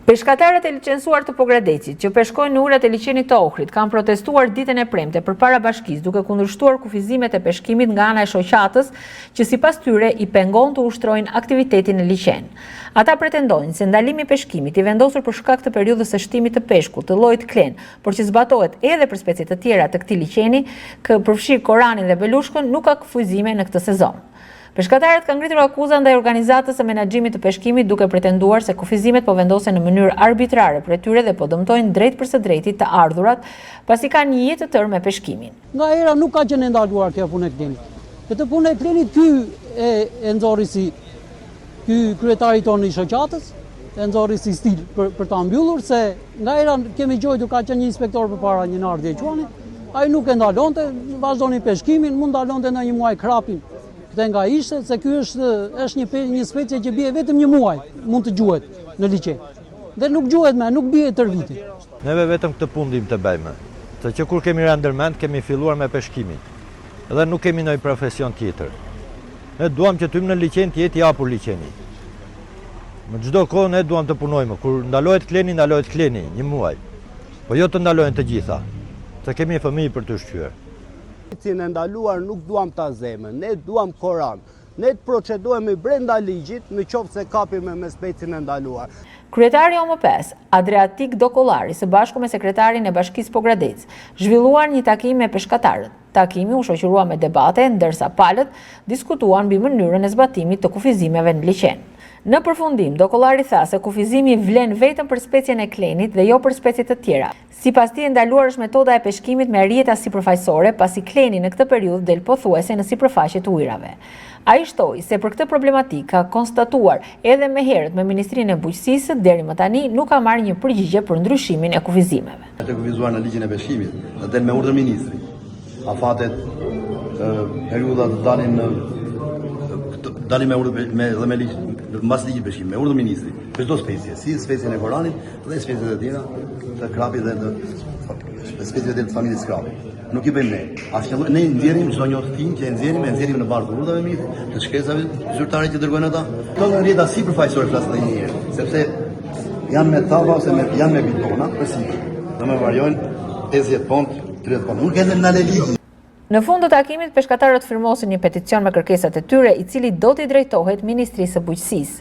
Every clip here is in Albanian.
Peshkatarët e licencuar të Pogradecit që peshkojnë në urat e liçenit të Ohrit kanë protestuar ditën e premte përpara bashkisë duke kundërshtuar kufizimet e peshkimit nga ana e shoqatës që sipas tyre i pengon të ushtrojnë aktivitetin në liçen. Ata pretendojnë se ndalimi i peshkimit i vendosur për shkak të periudhës së shtimit të peshkut të llojit klen, por që zbatohet edhe për specie të tjera të këtij liçeni, që përfshi koranin dhe belushkën, nuk ka kufizime në këtë sezon. Peshkatarët kanë ngritur akuza ndaj organizatës së menaxhimit të peshkimit duke pretenduar se kufizimet po vendosen në mënyrë arbitrare për tyre dhe po dëmtojnë drejt për së drejtit të ardhurat, pasi kanë një jetë të tërë me peshkimin. Nga era nuk ka qenë ndaluar kjo punë e klenit. Këtë punë e klenit ky e nxorri si ky kryetari tonë i shoqatës, e nxorri si stil për ta mbyllur, se nga era kemi gjojtur ka qenë një inspektor përpara një nardhje quani, ai nuk e ndalonte, vazhdoni peshkimin, mund ndalonte në një muaj krapin. Dhe nga ishte se ky është një specie që bie vetëm një muaj, mund të gjuhet në liçen. Dhe nuk gjuhet më, nuk bie tër vitin. Neve vetëm këtë punë dim të bëjmë. Se që kur kemi rënë ndërmend, kemi filluar me peshkimin. Dhe nuk kemi ndonjë profesion tjetër. Ne duam që tym në liçen të jetë i hapur liçeni. Në çdo kohë ne duam të punojmë. Kur ndalohet kleni, ndalohet kleni, një muaj. Po jo të ndalohen të gjitha. Se kemi fëmijë për të shqyer. Në ndaluar nuk duam ta zemën, ne duam Koran. Ne të procedohemi brenda ligjit në qoftë se kapim me specin e ndaluar. Kryetari OM5, Adriatik Dokollari, së bashku me sekretarin e Bashkisë Pogradec, zhvilluar një takim me peshkatarët. Takimi u shoqërua me debate, ndërsa palët diskutuan mbi mënyrën e zbatimit të kufizimeve në liçen. Në përfundim, Dokollari tha se kufizimi vlen vetëm për specien e klenit dhe jo për specie të tjera. Sipas tij, ndaluar është metoda e peshkimit me rrjeta sipërfaqësore, pasi kleni në këtë periudhë del pothuajse në sipërfaqe të ujrave. Ai shtoi se për këtë problematikë ka konstatuar edhe më herët me Ministrinë e Bujqësisë, deri më tani nuk ka marrë një përgjigje për ndryshimin e kufizimeve. Të kufizuar në ligjin e peshkimit, del me urdhër ministri. Afatet periudha të dalin me urdhër me ligj mbas ligjit peshkim, me urdhër ministri. Për çdo specie, si specien e koranit dhe speciet e tjera të krapit dhe të speciet e familjes krapit. Nuk i bëjmë ne. Asnjë ne nxjerrim çdo një thing që e nxjerrim në bazë të urdhave ministrit, të shkresave zyrtare që dërgojnë ata. Këto janë rrjeta sipërfaqësore flas edhe një herë, sepse janë me tava ose janë me bitona, përsipër. Do më variojnë 50 pont, 30 pont. Nuk kanë në ligj. Në fund të takimit, peshkatarët firmosin një peticion me kërkesat e tyre, i cili do t'i drejtohet Ministrisë së Bujqësisë.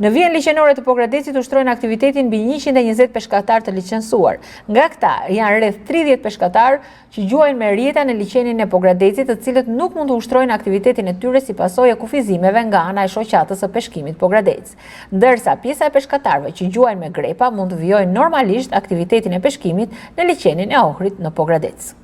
Në vijën liçenore të Pogradecit ushtrojnë aktivitetin mbi 120 peshkatarë të licencuar. Nga këta janë rreth 30 peshkatarë që gjuajnë me rrjeta në liçenin e Pogradecit, të cilët nuk mund të ushtrojnë aktivitetin e tyre si pasojë e kufizimeve nga ana e shoqatës së peshkimit Pogradec. Ndërsa pjesa e peshkatarëve që gjuajnë me grepa mund të vijojnë normalisht aktivitetin e peshkimit në liçenin e Ohrit në Pogradec.